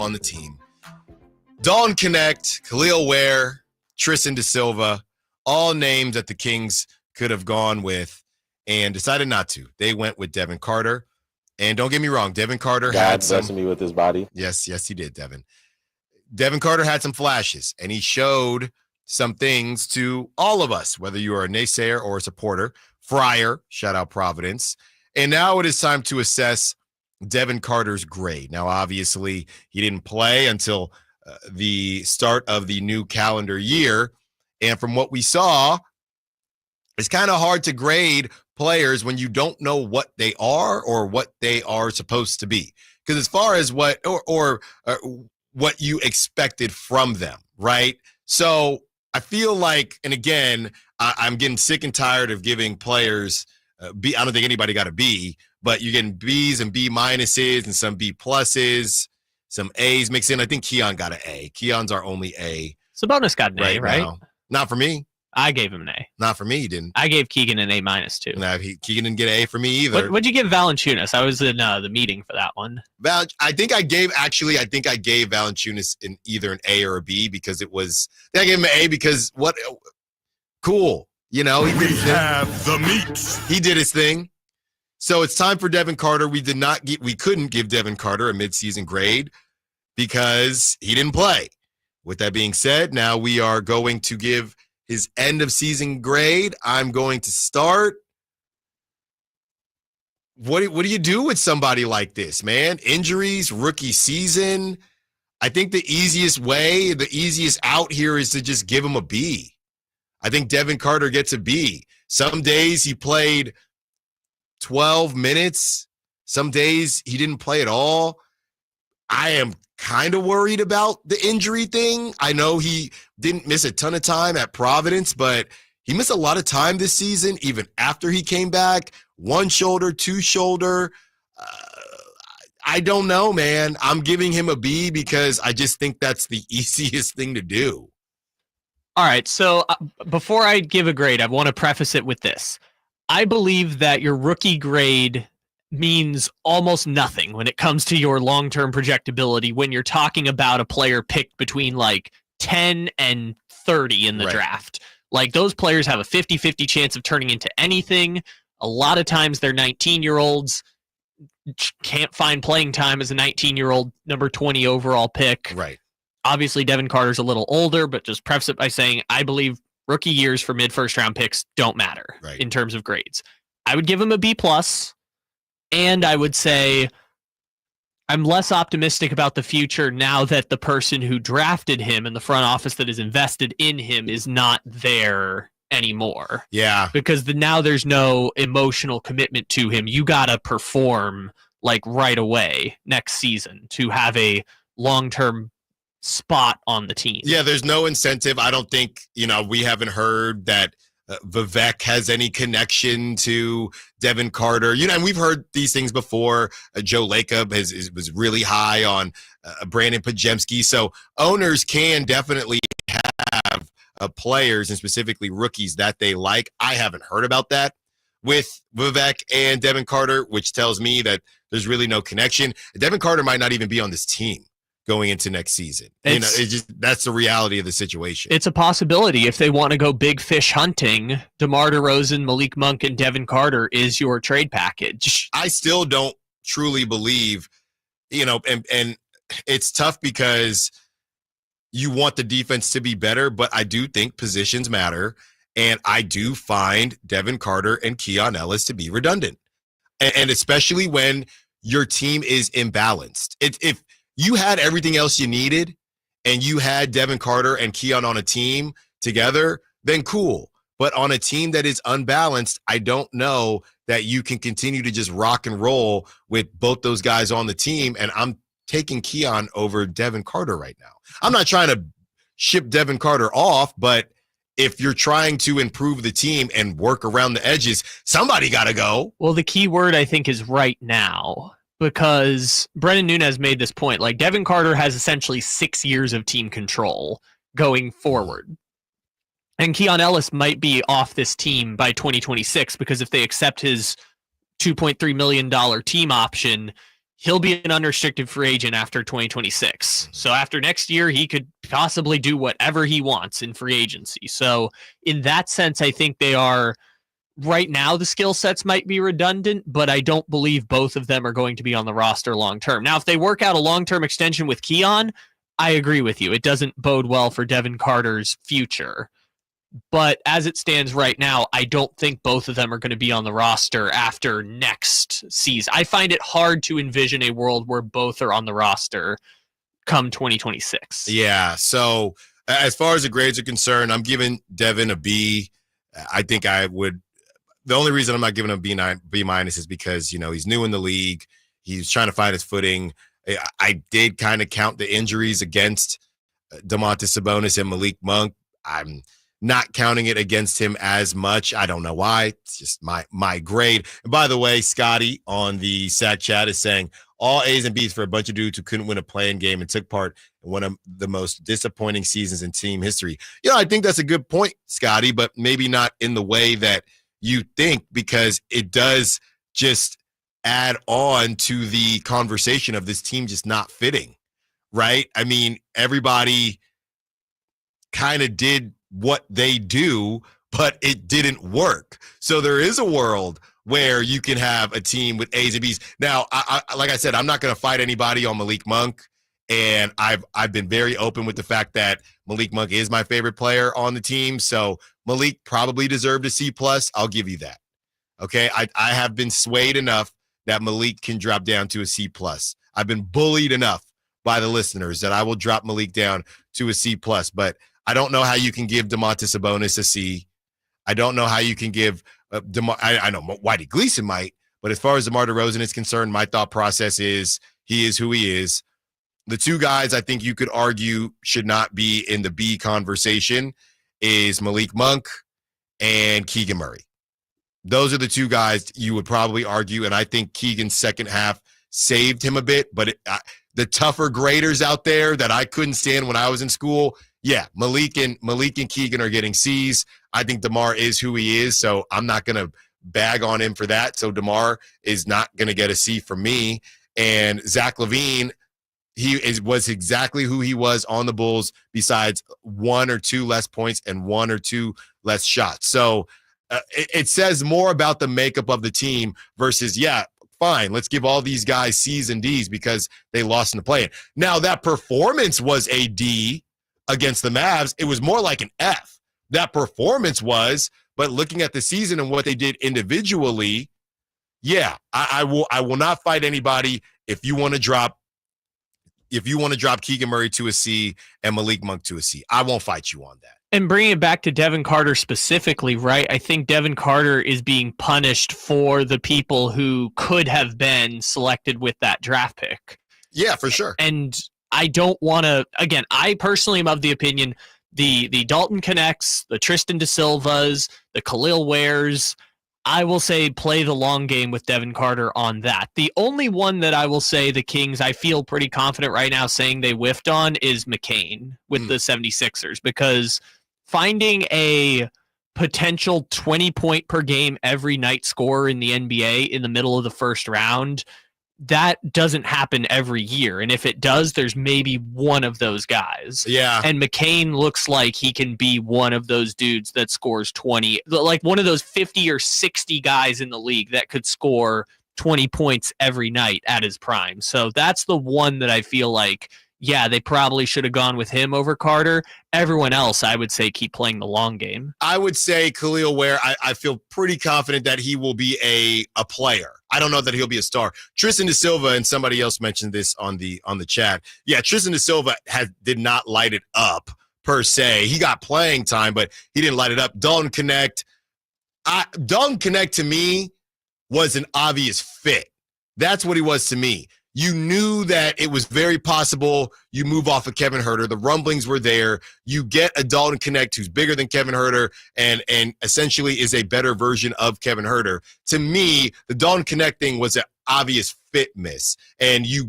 on the team. Dalton Connect, Khalil Ware, Tristan Da Silva, all names that the Kings could have gone with and decided not to. They went with Devin Carter. And don't get me wrong, Devin Carter had some... blessing me with his body. Yes, he did, Devin. Devin Carter had some flashes, and he showed some things to all of us, whether you are a naysayer or a supporter. Fryer, shout out Providence. And now it is time to assess Devin Carter's grade. Now, obviously, he didn't play until the start of the new calendar year. And from what we saw, it's kind of hard to grade players when you don't know what they are or what they are supposed to be. Because as far as what what you expected from them, right? So I feel like, and again, I'm getting sick and tired of giving players B. I don't think anybody got a B, but you're getting B's and B minuses and some B pluses, some A's mixed in. I think Keon got an A. Keon's our only A. Sabonis got an A, right? Now. Not for me. I gave him an A. Not for me, he didn't. I gave Keegan an A minus too. No, Keegan didn't get an A for me either. What'd you give Valanciunas? I was in the meeting for that one. I think I gave Valanciunas in either an A or a B because it was. I gave him an A because what? Cool, you know. He did his thing. The meat. He did his thing. So it's time for Devin Carter. We couldn't give Devin Carter a midseason grade because he didn't play. With that being said, now we are going to give his end of season grade. I'm going to start. What do you do with somebody like this, man? Injuries, rookie season. I think the easiest out here is to just give him a B. I think Devin Carter gets a B. Some days he played 12 minutes. Some days he didn't play at all. I am kind of worried about the injury thing. I know he didn't miss a ton of time at Providence, but he missed a lot of time this season, even after he came back. One shoulder, two shoulder. I don't know, man. I'm giving him a B because I just think that's the easiest thing to do. All right, so before I give a grade, I want to preface it with this. I believe that your rookie grade means almost nothing when it comes to your long-term projectability when you're talking about a player picked between like 10 and 30 in the draft. Like those players have a 50-50 chance of turning into anything. A lot of times they're 19-year-olds, can't find playing time as a 19-year-old number 20 overall pick. Right. Obviously, Devin Carter's a little older, but just preface it by saying I believe rookie years for mid-first round picks don't matter in terms of grades. I would give him a B+. And I would say I'm less optimistic about the future now that the person who drafted him and the front office that is invested in him is not there anymore. Yeah. Because now there's no emotional commitment to him. You got to perform like right away next season to have a long-term spot on the team. Yeah, there's no incentive. I don't think, we haven't heard that Vivek has any connection to Devin Carter. And we've heard these things before. Joe Lacob was really high on Brandon Pajemski. So owners can definitely have players and specifically rookies that they like. I haven't heard about that with Vivek and Devin Carter, which tells me that there's really no connection. Devin Carter might not even be on this team going into next season. That's the reality of the situation. It's a possibility. If they want to go big fish hunting, DeMar DeRozan, Malik Monk, and Devin Carter is your trade package. I still don't truly believe, and it's tough because you want the defense to be better, but I do think positions matter, and I do find Devin Carter and Keon Ellis to be redundant, and especially when your team is imbalanced. If you had everything else you needed and you had Devin Carter and Keon on a team together, then cool. But on a team that is unbalanced, I don't know that you can continue to just rock and roll with both those guys on the team. And I'm taking Keon over Devin Carter right now. I'm not trying to ship Devin Carter off, but if you're trying to improve the team and work around the edges, somebody got to go. Well, the key word I think is right now. Because Brennan Nunez made this point, like Devin Carter has essentially 6 years of team control going forward. And Keon Ellis might be off this team by 2026 because if they accept his $2.3 million team option, he'll be an unrestricted free agent after 2026. So after next year, he could possibly do whatever he wants in free agency. So in that sense, I think they are right now. The skill sets might be redundant, but I don't believe both of them are going to be on the roster long term. Now, if they work out a long-term extension with Keon, I agree with you. It doesn't bode well for Devin Carter's future. But as it stands right now, I don't think both of them are going to be on the roster after next season. I find it hard to envision a world where both are on the roster come 2026. Yeah. So as far as the grades are concerned, I'm giving Devin a B. I think I would. The only reason I'm not giving him a B minus is because, he's new in the league. He's trying to find his footing. I did kind of count the injuries against Domantas Sabonis and Malik Monk. I'm not counting it against him as much. I don't know why. It's just my grade. And by the way, Scotty on the Sac chat is saying all A's and B's for a bunch of dudes who couldn't win a play-in game and took part in one of the most disappointing seasons in team history. I think that's a good point, Scotty, but maybe not in the way that you think, because it does just add on to the conversation of this team just not fitting, right? I mean, everybody kind of did what they do, but it didn't work. So there is a world where you can have a team with A's and B's. Now, I like I said, I'm not going to fight anybody on Malik Monk, and I've been very open with the fact that Malik Monk is my favorite player on the team. So Malik probably deserved a C+. I'll give you that. Okay, I have been swayed enough that Malik can drop down to a C+. I've been bullied enough by the listeners that I will drop Malik down to a C+. But I don't know how you can give Domantas Sabonis a C. I don't know how you can give I know Whitey Gleason might, but as far as DeMar DeRozan is concerned, my thought process is he is who he is. The two guys I think you could argue should not be in the B conversation is Malik Monk and Keegan Murray. Those are the two guys you would probably argue, and I think Keegan's second half saved him a bit, but the tougher graders out there that I couldn't stand when I was in school, yeah, Malik and Keegan are getting C's. I think DeMar is who he is, so I'm not going to bag on him for that. So DeMar is not going to get a C from me. And Zach LaVine, was exactly who he was on the Bulls, besides 1 or 2 less points and 1 or 2 less shots. So it says more about the makeup of the team versus, yeah, fine, let's give all these guys C's and D's because they lost in the play-in. Now, that performance was a D against the Mavs. It was more like an F. That performance was, but looking at the season and what they did individually, yeah, I will not fight anybody if you want to drop Keegan Murray to a C and Malik Monk to a C. I won't fight you on that. And bringing it back to Devin Carter specifically, right? I think Devin Carter is being punished for the people who could have been selected with that draft pick. Yeah, for sure. And I don't want to, again, I personally am of the opinion the Dalton Connects, the Tristan Da Silvas, the Khalil Wares, I will say play the long game with Devin Carter on that. The only one that I will say the Kings, I feel pretty confident right now saying they whiffed on is McCain with the 76ers, because finding a potential 20-point per game every night scorer in the NBA in the middle of the first round, that doesn't happen every year. And if it does, there's maybe one of those guys. Yeah. And McCain looks like he can be one of those dudes that scores 20, like one of those 50 or 60 guys in the league that could score 20 points every night at his prime. So that's the one that I feel like, yeah, they probably should have gone with him over Carter. Everyone else, I would say, keep playing the long game. I would say Khalil Ware, I feel pretty confident that he will be a player. I don't know that he'll be a star. Tristan Da Silva, and somebody else mentioned this on the chat. Yeah, Tristan Da Silva did not light it up per se. He got playing time, but he didn't light it up. Dalton Connect to me was an obvious fit. That's what he was to me. You knew that it was very possible you move off of Kevin Huerter. The rumblings were there. You get a Dalton Connect who's bigger than Kevin Huerter and essentially is a better version of Kevin Huerter. To me, the Dalton Connect thing was an obvious fit miss. And you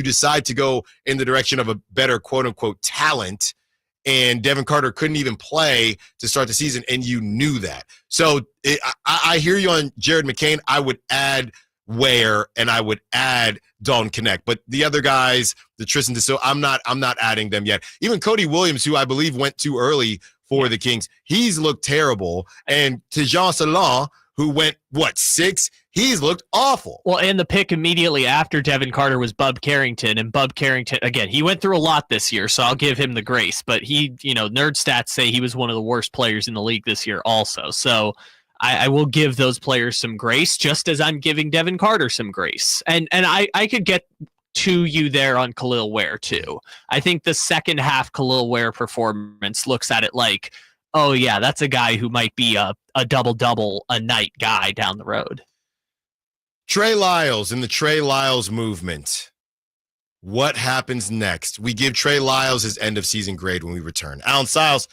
decide to go in the direction of a better quote-unquote talent, and Devin Carter couldn't even play to start the season, and you knew that. So I hear you on Jared McCain. I would add Ware, and I would add Dalton Connect. But the other guys, the Tristan DeSilva, I'm not adding them yet. Even Cody Williams, who I believe went too early for the Kings, he's looked terrible. And Tejan Salon, who went, 6? He's looked awful. Well, and the pick immediately after Devin Carter was Bub Carrington. And Bub Carrington, again, he went through a lot this year, so I'll give him the grace. But he, nerd stats say he was one of the worst players in the league this year also. So I will give those players some grace, just as I'm giving Devin Carter some grace. And I could get to you there on Khalil Ware, too. I think the second half Khalil Ware performance looks at it like, oh, yeah, that's a guy who might be a double-double a night guy down the road. Trey Lyles and the Trey Lyles movement. What happens next? We give Trey Lyles his end-of-season grade when we return. Alan Stiles,